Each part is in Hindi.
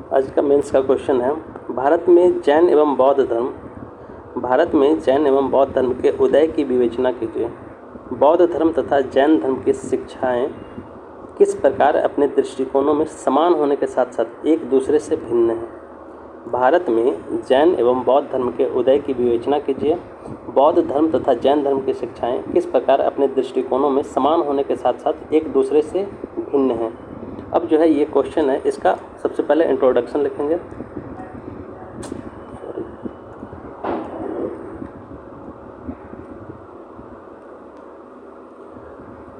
आज का मेंस का क्वेश्चन है, भारत में जैन एवं बौद्ध धर्म के उदय की विवेचना कीजिए। बौद्ध धर्म तथा जैन धर्म की शिक्षाएं किस प्रकार अपने दृष्टिकोणों में समान होने के साथ साथ एक दूसरे से भिन्न हैं। भारत में जैन एवं बौद्ध धर्म के उदय की विवेचना कीजिए। बौद्ध धर्म तथा जैन धर्म की शिक्षाएं किस प्रकार अपने दृष्टिकोणों में समान होने के साथ साथ एक दूसरे से भिन्न हैं। अब जो है ये क्वेश्चन है, इसका सबसे पहले इंट्रोडक्शन लिखेंगे।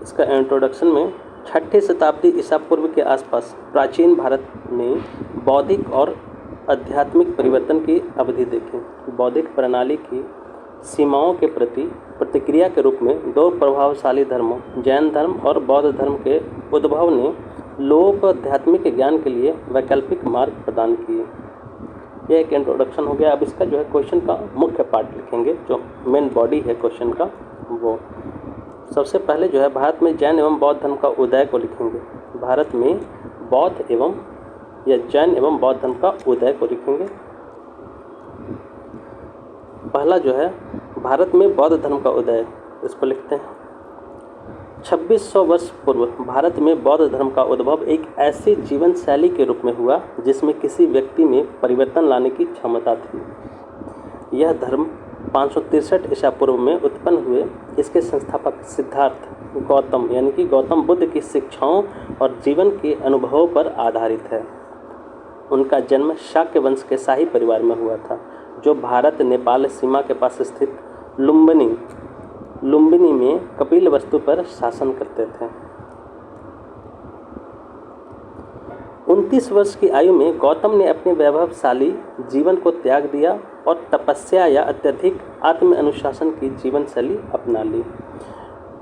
इसका इंट्रोडक्शन में 6ठी शताब्दी ईसा पूर्व के आसपास प्राचीन भारत में बौद्धिक और आध्यात्मिक परिवर्तन की अवधि देखें। बौद्धिक प्रणाली की सीमाओं के प्रति प्रतिक्रिया के रूप में दो प्रभावशाली धर्मों जैन धर्म और बौद्ध धर्म के उद्भव ने लोगों को आध्यात्मिक ज्ञान के लिए वैकल्पिक मार्ग प्रदान किए। यह एक इंट्रोडक्शन हो गया। अब इसका जो है क्वेश्चन का मुख्य पार्ट लिखेंगे, जो मेन बॉडी है क्वेश्चन का। वो सबसे पहले जो है भारत में जैन एवं बौद्ध धर्म का उदय को लिखेंगे। भारत में बौद्ध एवं या जैन एवं बौद्ध धर्म का उदय को लिखेंगे। पहला जो है भारत में बौद्ध धर्म का उदय, इसको लिखते हैं। 2600 वर्ष पूर्व भारत में बौद्ध धर्म का उद्भव एक ऐसी जीवन शैली के रूप में हुआ जिसमें किसी व्यक्ति में परिवर्तन लाने की क्षमता थी। यह धर्म 563 ईसा पूर्व में उत्पन्न हुए। इसके संस्थापक सिद्धार्थ गौतम यानी कि गौतम बुद्ध की शिक्षाओं और जीवन के अनुभवों पर आधारित है। उनका जन्म शाक्य वंश के शाही परिवार में हुआ था, जो भारत नेपाल सीमा के पास स्थित लुम्बिनी में कपिल वस्तु पर शासन करते थे। 29 वर्ष की आयु में गौतम ने अपने वैभवशाली जीवन को त्याग दिया और तपस्या या अत्यधिक आत्म अनुशासन की जीवन शैली अपना ली।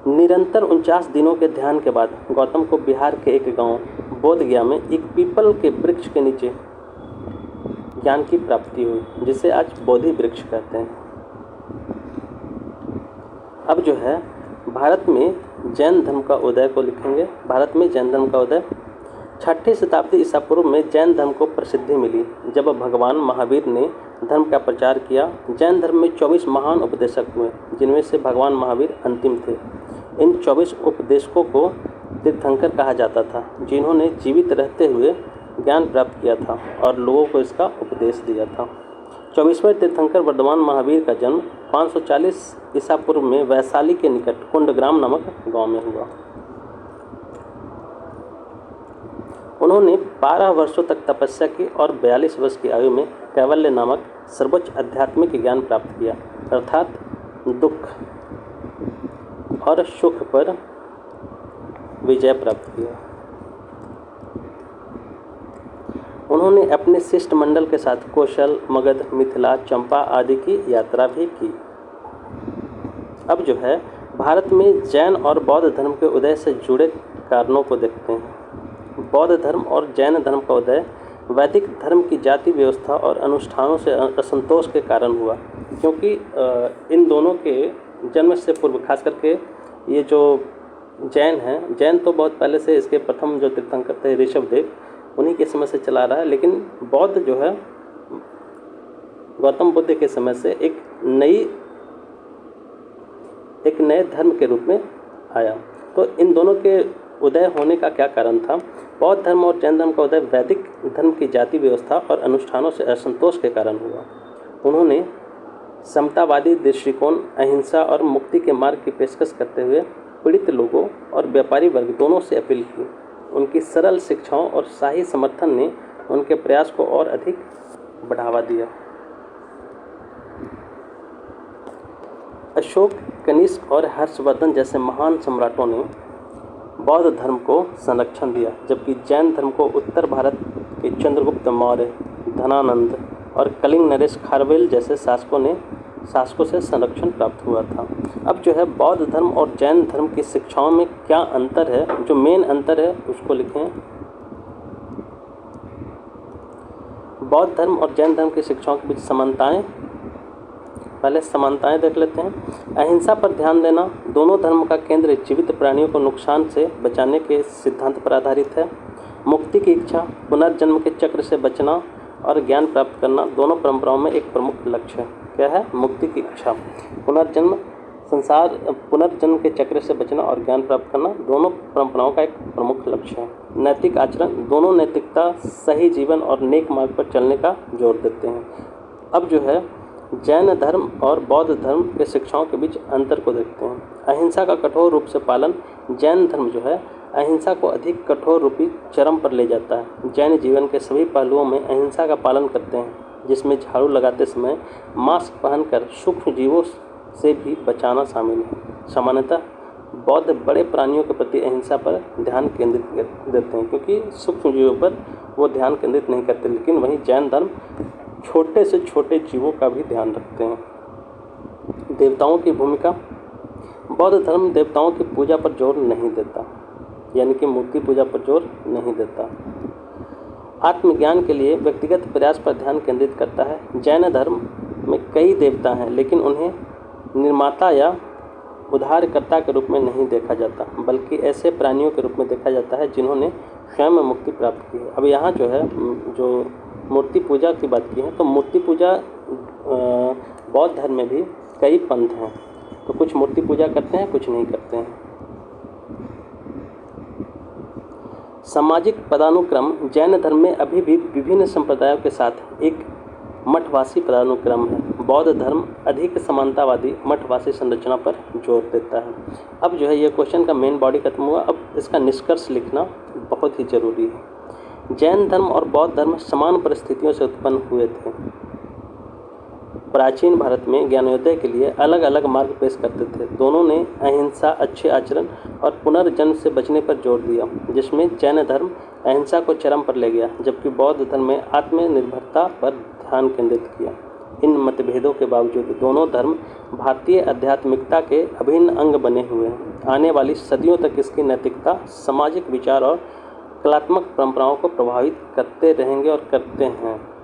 निरंतर 49 दिनों के ध्यान के बाद गौतम को बिहार के एक गांव बोधगया में एक पीपल के वृक्ष के नीचे ज्ञान की प्राप्ति हुई, जिसे आज बोधि वृक्ष कहते हैं। अब जो है भारत में जैन धर्म का उदय को लिखेंगे। भारत में जैन धर्म का उदय 6ठी शताब्दी ईसा पूर्व में जैन धर्म को प्रसिद्धि मिली जब भगवान महावीर ने धर्म का प्रचार किया। जैन धर्म में 24 महान उपदेशक हुए, जिनमें से भगवान महावीर अंतिम थे। इन 24 उपदेशकों को तीर्थंकर कहा जाता था, जिन्होंने जीवित रहते हुए ज्ञान प्राप्त किया था और लोगों को इसका उपदेश दिया था। 24वें तीर्थंकर वर्धमान महावीर का जन्म 540 ईसा पूर्व में वैशाली के निकट कुंडग्राम नामक गांव में हुआ। उन्होंने 12 वर्षों तक तपस्या की और 42 वर्ष की आयु में कैवल्य नामक सर्वोच्च आध्यात्मिक ज्ञान प्राप्त किया, अर्थात दुख और सुख पर विजय प्राप्त किया। उन्होंने अपने शिष्टमंडल के साथ कौशल, मगध, मिथिला, चंपा आदि की यात्रा भी की। अब जो है भारत में जैन और बौद्ध धर्म के उदय से जुड़े कारणों को देखते हैं। बौद्ध धर्म और जैन धर्म का उदय वैदिक धर्म की जाति व्यवस्था और अनुष्ठानों से असंतोष के कारण हुआ, क्योंकि इन दोनों के जन्म से पूर्व खास करके ये जो जैन हैं, जैन तो बहुत पहले से इसके प्रथम जो तीर्थंकर थे ऋषभदेव, उन्हीं के समय से चला रहा है, लेकिन बौद्ध जो है गौतम बुद्ध के समय से एक नए धर्म के रूप में आया। तो इन दोनों के उदय होने का क्या कारण था? बौद्ध धर्म और जैन धर्म का उदय वैदिक धर्म की जाति व्यवस्था और अनुष्ठानों से असंतोष के कारण हुआ। उन्होंने समतावादी दृष्टिकोण, अहिंसा और मुक्ति के मार्ग की पेशकश करते हुए पीड़ित लोगों और व्यापारी वर्ग दोनों से अपील की। उनकी सरल शिक्षाओं और शाही समर्थन ने उनके प्रयास को और अधिक बढ़ावा दिया। अशोक, कनिष्क और हर्षवर्धन जैसे महान सम्राटों ने बौद्ध धर्म को संरक्षण दिया, जबकि जैन धर्म को उत्तर भारत के चंद्रगुप्त मौर्य, धनानंद और कलिंग नरेश खारवेल जैसे शासकों से संरक्षण प्राप्त हुआ था। अब जो है बौद्ध धर्म और जैन धर्म की शिक्षाओं में क्या अंतर है, जो मेन अंतर है उसको लिखें। बौद्ध धर्म और जैन धर्म की शिक्षाओं के बीच समानताएं, पहले समानताएं देख लेते हैं। अहिंसा पर ध्यान देना। दोनों धर्म का केंद्र जीवित प्राणियों को नुकसान से बचाने के सिद्धांत पर आधारित है। मुक्ति की इच्छा, पुनर्जन्म के चक्र से बचना और ज्ञान प्राप्त करना दोनों परंपराओं में एक प्रमुख लक्ष्य है। क्या है? मुक्ति की इच्छा, पुनर्जन्म के चक्र से बचना और ज्ञान प्राप्त करना दोनों परंपराओं का एक प्रमुख लक्ष्य है। नैतिक आचरण, दोनों नैतिकता, सही जीवन और नेक मार्ग पर चलने का जोर देते हैं। अब जो है जैन धर्म और बौद्ध धर्म के शिक्षाओं के बीच अंतर को देखते हैं। अहिंसा का कठोर रूप से पालन, जैन धर्म जो है अहिंसा को अधिक कठोर रूपी चरम पर ले जाता है। जैन जीवन के सभी पहलुओं में अहिंसा का पालन करते हैं, जिसमें झाड़ू लगाते समय मास्क पहनकर सूक्ष्म जीवों से भी बचाना शामिल है। सामान्यतः बौद्ध बड़े प्राणियों के प्रति अहिंसा पर ध्यान केंद्रित देते हैं, क्योंकि सूक्ष्म जीवों पर वो ध्यान केंद्रित नहीं करते, लेकिन वहीं जैन धर्म छोटे से छोटे जीवों का भी ध्यान रखते हैं। देवताओं की भूमिका, बौद्ध धर्म देवताओं की पूजा पर जोर नहीं देता, यानी कि मूर्ति पूजा पर जोर नहीं देता। आत्मज्ञान के लिए व्यक्तिगत प्रयास पर ध्यान केंद्रित करता है। जैन धर्म में कई देवता हैं, लेकिन उन्हें निर्माता या उद्धारकर्ता के रूप में नहीं देखा जाता, बल्कि ऐसे प्राणियों के रूप में देखा जाता है जिन्होंने स्वयं मुक्ति प्राप्त की है। अब यहाँ जो है जो मूर्ति पूजा की बात की है, तो मूर्ति पूजा बौद्ध धर्म में भी कई पंथ हैं, तो कुछ मूर्ति पूजा करते हैं, कुछ नहीं करते हैं। सामाजिक पदानुक्रम, जैन धर्म में अभी भी विभिन्न संप्रदायों के साथ एक मठवासी पदानुक्रम है। बौद्ध धर्म अधिक समानतावादी मठवासी संरचना पर जोर देता है। अब जो है ये क्वेश्चन का मेन बॉडी खत्म हुआ, अब इसका निष्कर्ष लिखना बहुत ही जरूरी है। जैन धर्म और बौद्ध धर्म समान परिस्थितियों से उत्पन्न हुए थे। प्राचीन भारत में ज्ञानोदय के लिए अलग अलग मार्ग पेश करते थे। दोनों ने अहिंसा, अच्छे आचरण और पुनर्जन्म से बचने पर जोर दिया, जिसमें जैन धर्म अहिंसा को चरम पर ले गया, जबकि बौद्ध धर्म में आत्मनिर्भरता पर ध्यान केंद्रित किया। इन मतभेदों के बावजूद दोनों धर्म भारतीय आध्यात्मिकता के अभिन्न अंग बने हुए हैं। आने वाली सदियों तक इसकी नैतिकता, सामाजिक विचार और कलात्मक परंपराओं को प्रभावित करते रहेंगे और करते हैं।